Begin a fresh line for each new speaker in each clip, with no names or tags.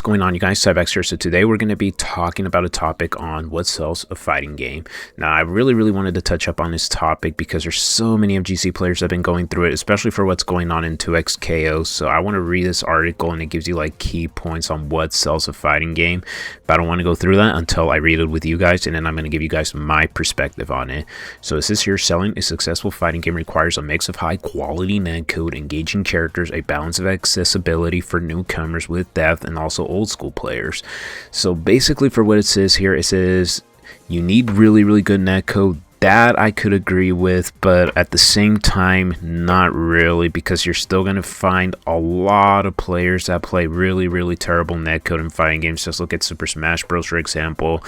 going on, you guys? Cybex here. So today we're going to be talking about a topic on what sells a fighting game. Now, I really wanted to touch up on this topic because there's so many FGC players that have been going through it, especially for what's going on in 2XKO. So I want to read this article and it gives you like key points on what sells a fighting game. But I don't want to go through that until I read it with you guys, and then I'm going to give you guys my perspective on it. So it says here, selling a successful fighting game requires a mix of high quality netcode, engaging characters, a balance of accessibility for newcomers with depth, and also old school players. So basically, for what it says here, it says you need really good netcode. That I could agree with, but at the same time, not really, because you're still going to find a lot of players that play really terrible netcode in fighting games. Just look at Super Smash Bros. For example.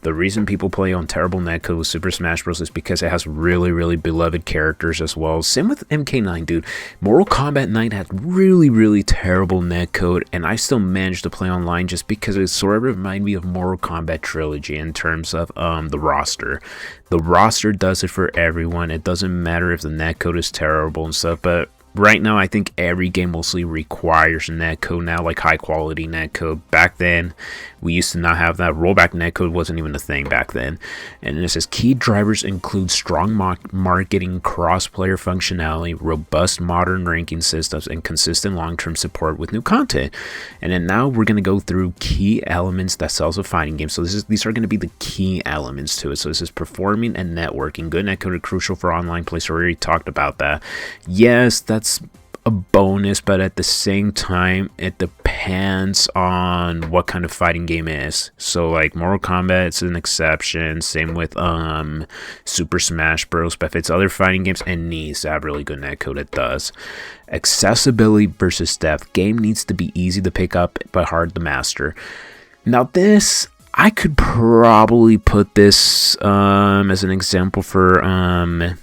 The reason people play on terrible netcode with Super Smash Bros. Is because it has really beloved characters as well. Same with MK9, dude. Mortal Kombat 9 had really terrible netcode, and I still managed to play online just because it sort of reminded me of Mortal Kombat Trilogy in terms of the roster. The roster does it for everyone. It doesn't matter if the netcode is terrible and stuff, but right now I think every game mostly requires netcode now, like high quality netcode. Back then we used to not have that. Rollback netcode wasn't even a thing back then. And it says key drivers include strong marketing, cross-player functionality, robust modern ranking systems, and consistent long-term support with new content. And then now we're going to go through key elements that sells a fighting game. So these are going to be the key elements to it. So this is performing and networking. Good netcode are crucial for online play. So we already talked about that. Yes, that's a bonus, but at the same time it depends on what kind of fighting game it is. So like Mortal Kombat, it's an exception. Same with Super Smash Bros. But if it's other fighting games, it needs to have really good netcode. It does. Accessibility versus depth. Game needs to be easy to pick up but hard to master. Now this, I could probably put this as an example for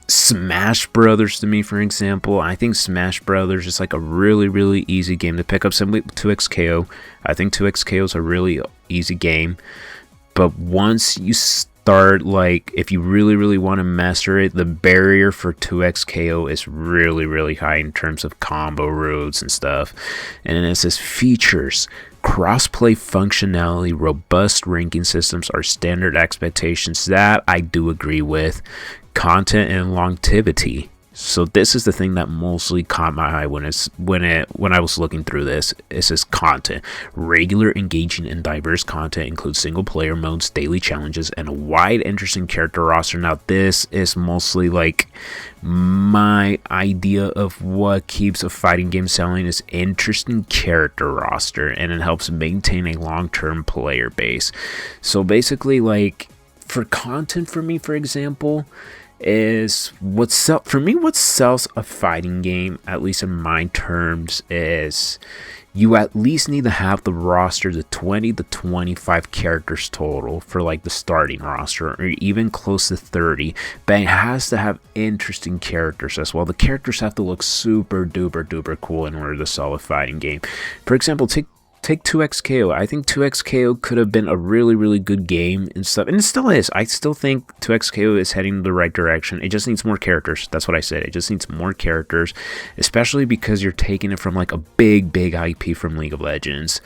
Smash Brothers to me, for example. I think Smash Brothers is like a really easy game to pick up. Similar to 2XKO. I think 2XKO is a really easy game, but once you start, like, if you really want to master it, the barrier for 2XKO is really high in terms of combo routes and stuff. And then it says features. Crossplay functionality, robust ranking systems are standard expectations. That I do agree with. Content and longevity. So this is the thing that mostly caught my eye when I was looking through this. It says content. Regular, engaging, and diverse content includes single player modes, daily challenges, and a wide, interesting character roster. Now this is mostly like my idea of what keeps a fighting game selling is interesting character roster, and it helps maintain a long-term player base. So basically, like, for content, for me, for example, is what sells a fighting game, at least in my terms, is you at least need to have the roster to 20 to 25 characters total for like the starting roster, or even close to 30. But it has to have interesting characters as well. The characters have to look super duper cool in order to sell a fighting game. For example, take 2XKO. I think 2XKO could have been a really good game and stuff, and it still is. I still think 2XKO is heading in the right direction. It just needs more characters. That's what I said. It just needs more characters, especially because you're taking it from like a big IP from League of Legends,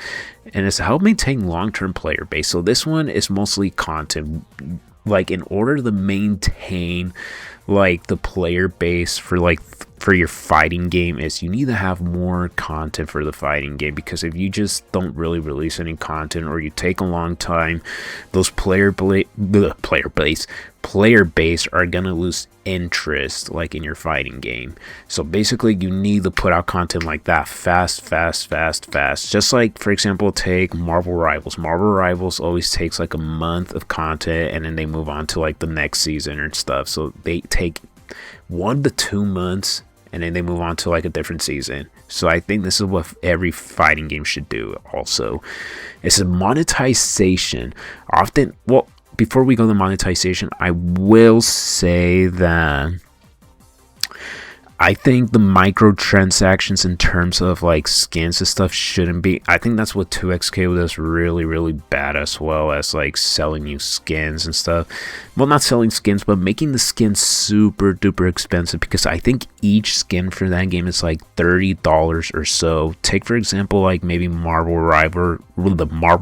and it's to help maintain long-term player base. So this one is mostly content. Like, in order to maintain like the player base for your fighting game, is you need to have more content for the fighting game, because if you just don't really release any content, or you take a long time, those player base are gonna lose interest like in your fighting game. So basically you need to put out content like that fast. Just like, for example, take Marvel Rivals always takes like a month of content, and then they move on to like the next season and stuff. So they take 1 to 2 months, and then they move on to like a different season. So I think this is what every fighting game should do also. It's a monetization. Often, well, before we go to monetization, I will say that I think the microtransactions in terms of like skins and stuff shouldn't be. I think that's what 2XKO does really, really bad, as well as like selling you skins and stuff. Well, not selling skins, but making the skins super duper expensive, because I think each skin for that game is like $30 or so. Take for example, like maybe the Marvel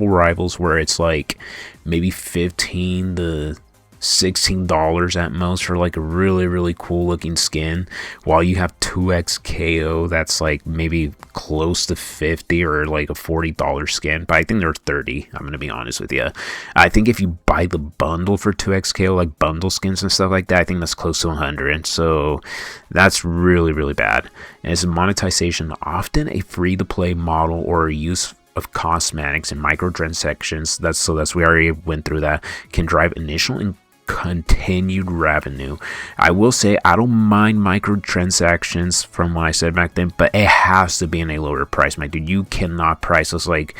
Rivals, where it's like maybe $15 to $16 at most for like a really, really cool looking skin, while you have 2XKO that's like maybe close to 50 or like a $40 skin, but I think they're 30. I'm gonna be honest with you. I think if you buy the bundle for 2XKO, like bundle skins and stuff like that, I think that's close to 100. So that's really, really bad. And as monetization, often a free to play model or a use of cosmetics and microtransactions, that's we already went through that, can drive initial and continued revenue. I will say I don't mind microtransactions from what I said back then, but it has to be in a lower price, my dude. You cannot price us like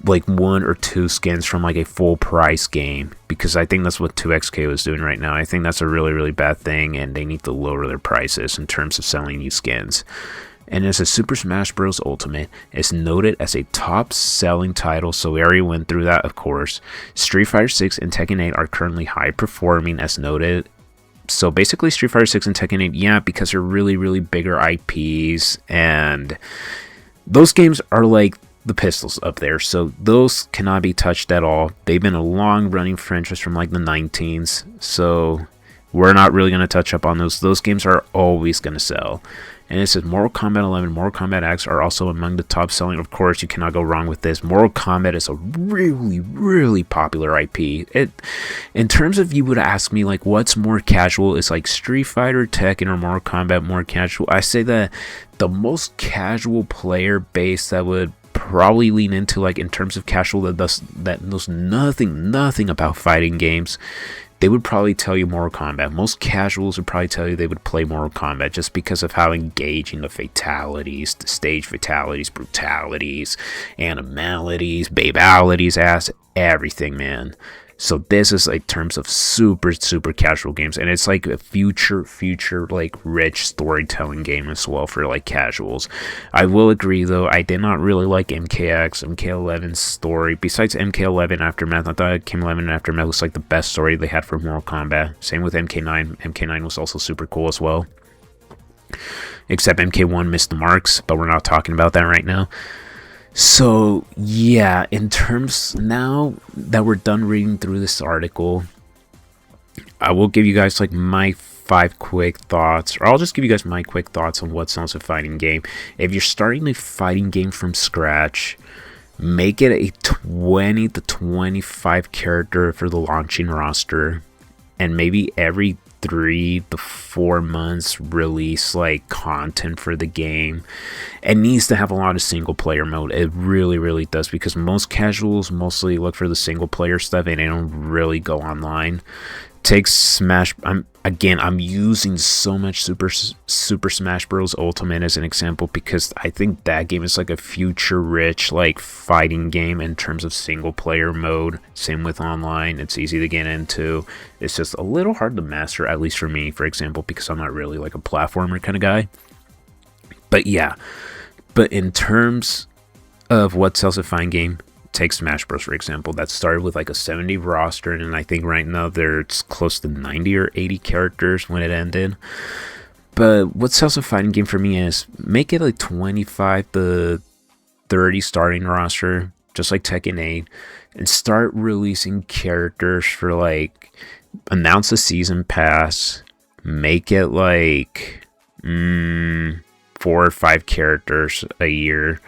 one or two skins from like a full price game, because I think that's what 2XKO is doing right now. I think that's a really, really bad thing, and they need to lower their prices in terms of selling you skins. And as a Super Smash Bros. Ultimate is noted as a top-selling title, so we already went through that, of course. Street Fighter 6 and Tekken 8 are currently high-performing, as noted. So basically, Street Fighter 6 and Tekken 8, yeah, because they're really, really bigger IPs, and those games are like the pistols up there, so those cannot be touched at all. They've been a long-running franchise from like the 19s, so we're not really going to touch up on those. Those games are always going to sell. And it says Mortal Kombat 11, Mortal Kombat X are also among the top selling. Of course, you cannot go wrong with this. Mortal Kombat is a really, really popular IP. In terms of, you would ask me like what's more casual, is like Street Fighter, Tekken, or Mortal Kombat more casual? I say that the most casual player base that would probably lean into, like in terms of casual, that knows nothing about fighting games, they would probably tell you Mortal Kombat. Most casuals would probably tell you they would play Mortal Kombat, just because of how engaging the fatalities, the stage fatalities, brutalities, animalities, babalities, everything, man. So this is like terms of super, super casual games, and it's like a future like rich storytelling game as well for like casuals. I will agree though, I did not really like MK11's story. Besides MK11 Aftermath, I thought MK11 Aftermath was like the best story they had for Mortal Kombat. Same with MK9. MK9 was also super cool as well. Except MK1 missed the marks, but we're not talking about that right now. So yeah, in terms, now that we're done reading through this article, I will give you guys like my 5 quick thoughts, or I'll just give you guys my quick thoughts on what sells a fighting game. If you're starting a fighting game from scratch, make it a 20 to 25 character for the launching roster, and maybe every 3 to 4 months release like content for the game. It needs to have a lot of single player mode. It really, really does, because most casuals mostly look for the single player stuff and they don't really go online. Take Smash. I'm using so much Super Smash Bros. Ultimate as an example, because I think that game is like a future rich like fighting game in terms of single player mode. Same with online. It's easy to get into. It's just a little hard to master, at least for me, for example, because I'm not really like a platformer kind of guy. But yeah, but in terms of what sells a fighting game, take Smash Bros. For example, that started with like a 70 roster, and I think right now there's close to 90 or 80 characters when it ended. But what sells a fighting game for me is make it like 25 to 30 starting roster, just like Tekken 8, and start releasing characters for like, announce a season pass, make it like 4 or 5 characters a year.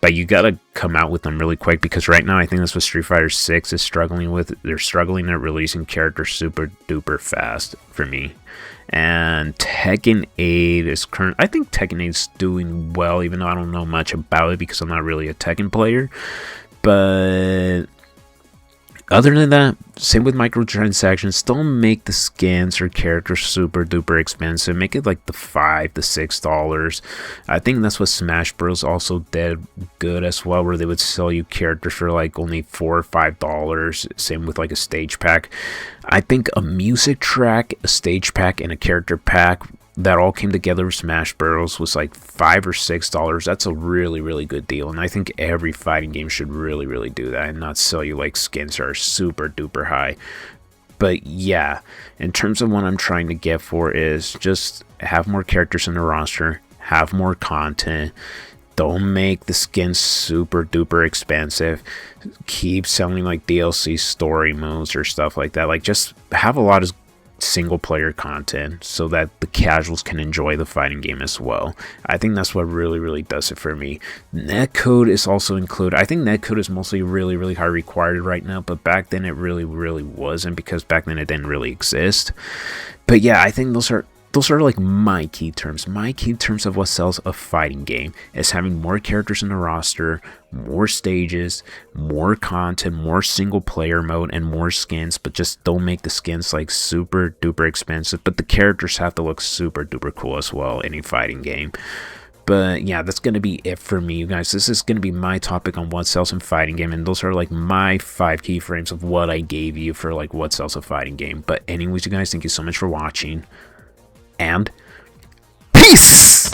But you gotta come out with them really quick, because right now I think that's what Street Fighter 6 is struggling with. They're struggling at releasing characters super duper fast for me. And Tekken 8 is I think Tekken 8 is doing well, even though I don't know much about it because I'm not really a Tekken player. But other than that, same with microtransactions. Don't make the skins or characters super duper expensive. Make it like the $5 to $6. I think that's what Smash Bros. Also did good as well, where they would sell you characters for like only $4 or $5. Same with like a stage pack. I think a music track, a stage pack, and a character pack that all came together with Smash Bros. Was like $5 or $6. That's a really, really good deal. And I think every fighting game should really, really do that and not sell you like skins that are super duper high. But yeah, in terms of what I'm trying to get for is just have more characters in the roster, have more content. Don't make the skins super duper expensive. Keep selling like DLC story modes or stuff like that. Like, just have a lot of single player content so that the casuals can enjoy the fighting game as well. I think that's what really, really does it for me. Netcode is also included. I think netcode is mostly really, really high required right now, but back then it really, really wasn't, because back then it didn't really exist. But yeah, I think those are like my key terms. My key terms of what sells a fighting game is having more characters in the roster, more stages, more content, more single player mode, and more skins. But just don't make the skins like super duper expensive. But the characters have to look super duper cool as well in a fighting game. But yeah, that's going to be it for me, you guys. This is going to be my topic on what sells in fighting game. And those are like my 5 keyframes of what I gave you for like what sells a fighting game. But anyways, you guys, thank you so much for watching. And peace!